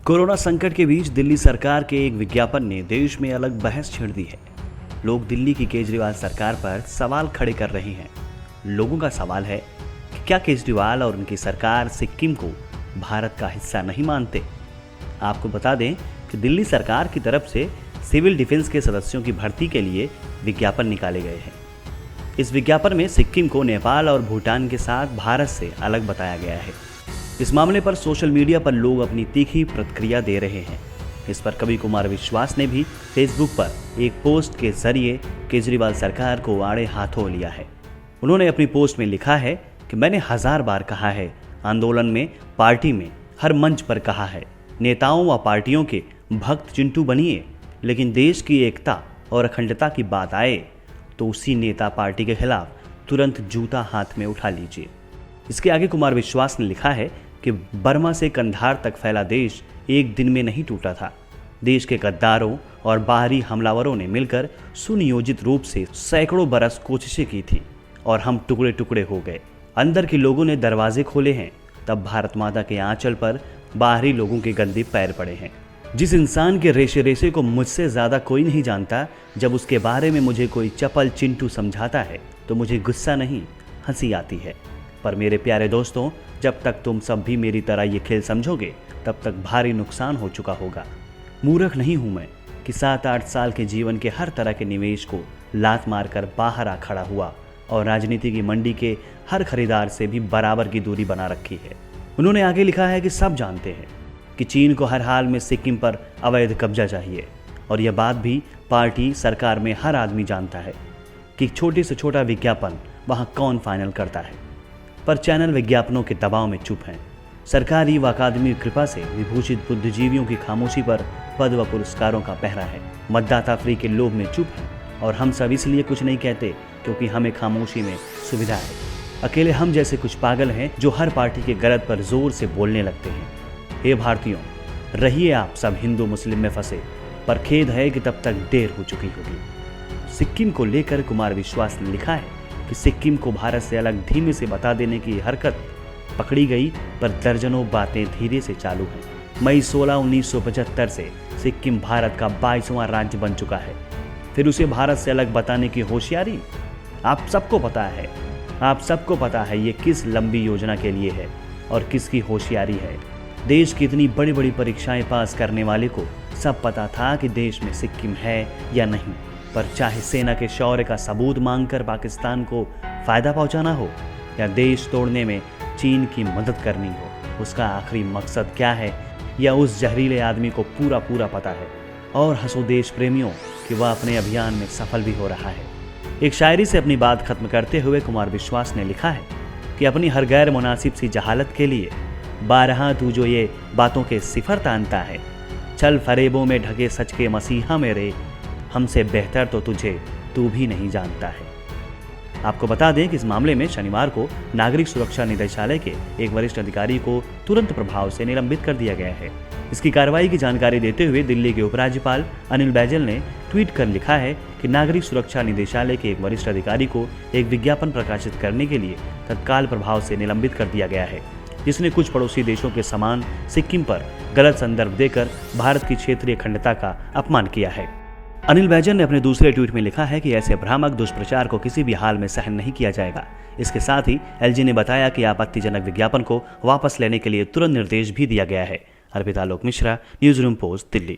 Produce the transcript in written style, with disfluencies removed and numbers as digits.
Corona संकट के बीच दिल्ली सरकार के एक विज्ञापन ने देश में अलग बहस छेड़ दी है। लोग दिल्ली की केजरीवाल सरकार पर सवाल खड़े कर रहे हैं। लोगों का सवाल है कि क्या केजरीवाल और उनकी सरकार सिक्किम को भारत का हिस्सा नहीं मानते। आपको बता दें कि दिल्ली सरकार की तरफ से सिविल डिफेंस के सदस्यों की भर्ती के लिए विज्ञापन निकाले गए हैं। इस विज्ञापन में सिक्किम को नेपाल और भूटान के साथ भारत से अलग बताया गया है। इस मामले पर सोशल मीडिया पर लोग अपनी तीखी प्रतिक्रिया दे रहे हैं। इस पर कवि कुमार विश्वास ने भी फेसबुक पर एक पोस्ट के जरिए केजरीवाल सरकार को आड़े हाथों लिया है। उन्होंने अपनी पोस्ट में लिखा है कि मैंने 1000 बार कहा है, आंदोलन में, पार्टी में, हर मंच पर कहा है, नेताओं व पार्टियों के भक्त चिंटू बनिए, लेकिन देश की एकता और अखंडता की बात आए तो उसी नेता पार्टी के खिलाफ तुरंत जूता हाथ में उठा लीजिए। इसके आगे कुमार विश्वास ने लिखा है कि बर्मा से कंधार तक फैला देश एक दिन में नहीं टूटा था। देश के गद्दारों और बाहरी हमलावरों ने मिलकर सुनियोजित रूप से सैकड़ों बरस कोशिशें की थी और हम टुकड़े टुकड़े हो गए। अंदर के लोगों ने दरवाजे खोले हैं, तब भारत माता के आंचल पर बाहरी लोगों के गंदे पैर पड़े हैं। जिस इंसान के रेशे रेशे को मुझसे ज़्यादा कोई नहीं जानता, जब उसके बारे में मुझे कोई चपल चिंटू समझाता है तो मुझे गुस्सा नहीं, हंसी आती है। पर मेरे प्यारे दोस्तों, जब तक तुम सब भी मेरी तरह ये खेल समझोगे तब तक भारी नुकसान हो चुका होगा। मूर्ख नहीं हूं मैं कि 7-8 साल के जीवन के हर तरह के निवेश को लात मारकर बाहर आ खड़ा हुआ और राजनीति की मंडी के हर खरीदार से भी बराबर की दूरी बना रखी है। उन्होंने आगे लिखा है कि सब जानते हैं कि चीन को हर हाल में सिक्किम पर अवैध कब्जा चाहिए, और यह बात भी पार्टी सरकार में हर आदमी जानता है कि छोटे से छोटा विज्ञापन वहाँ कौन फाइनल करता है। पर चैनल विज्ञापनों के दबाव में चुप हैं। सरकारी व अकादमिक कृपा से विभूषित बुद्धिजीवियों की खामोशी पर पद व पुरस्कारों का पहरा है। मतदाता फ्री के लोभ में चुप हैं और हम सब इसलिए कुछ नहीं कहते क्योंकि हमें खामोशी में सुविधा है। अकेले हम जैसे कुछ पागल हैं जो हर पार्टी के गलत पर जोर से बोलने लगते हैं। हे भारतीयों, रहिए आप सब हिंदू मुस्लिम में फंसे, पर खेद है कि तब तक देर हो चुकी होगी। सिक्किम को लेकर कुमार विश्वास ने लिखा है कि सिक्किम को भारत से अलग धीमे से बता देने की हरकत पकड़ी गई, पर दर्जनों बातें धीरे से चालू हैं। मई 16, 1975 से सिक्किम भारत का 22वां राज्य बन चुका है। फिर उसे भारत से अलग बताने की होशियारी? आप सबको पता है ये किस लंबी योजना के लिए है और किसकी होशियारी है। देश की इतनी बड़ी बड़ी परीक्षाएं पास करने वाले को सब पता था कि देश में सिक्किम है या नहीं, पर चाहे सेना के शौर्य का सबूत मांगकर पाकिस्तान को फायदा पहुंचाना हो या देश तोड़ने में चीन की मदद करनी हो, उसका आखिरी मकसद क्या है या उस जहरीले आदमी को पूरा पता है। और हंसो देश प्रेमियों कि वह अपने अभियान में सफल भी हो रहा है। एक शायरी से अपनी बात खत्म करते हुए कुमार विश्वास ने लिखा है कि अपनी हर गैर मुनासिब सी जहालत के लिए 12 तू जो ये बातों के सिफर तानता है, छल फरेबों में ढके सच के मसीहा मेरे, हमसे बेहतर तो तुझे तू भी नहीं जानता है। आपको बता दें कि इस मामले में शनिवार को नागरिक सुरक्षा निदेशालय के एक वरिष्ठ अधिकारी को तुरंत प्रभाव से निलंबित कर दिया गया है। इसकी कार्रवाई की जानकारी देते हुए दिल्ली के उपराज्यपाल अनिल बैजल ने ट्वीट कर लिखा है कि नागरिक सुरक्षा निदेशालय के एक वरिष्ठ अधिकारी को एक विज्ञापन प्रकाशित करने के लिए तत्काल प्रभाव से निलंबित कर दिया गया है, जिसने कुछ पड़ोसी देशों के समान सिक्किम पर गलत संदर्भ देकर भारत की क्षेत्रीय अखंडता का अपमान किया है। अनिल बैजल ने अपने दूसरे ट्वीट में लिखा है कि ऐसे भ्रामक दुष्प्रचार को किसी भी हाल में सहन नहीं किया जाएगा। इसके साथ ही एलजी ने बताया कि आपत्तिजनक विज्ञापन को वापस लेने के लिए तुरंत निर्देश भी दिया गया है। अर्पिता लोक Mishra, news room post, Delhi.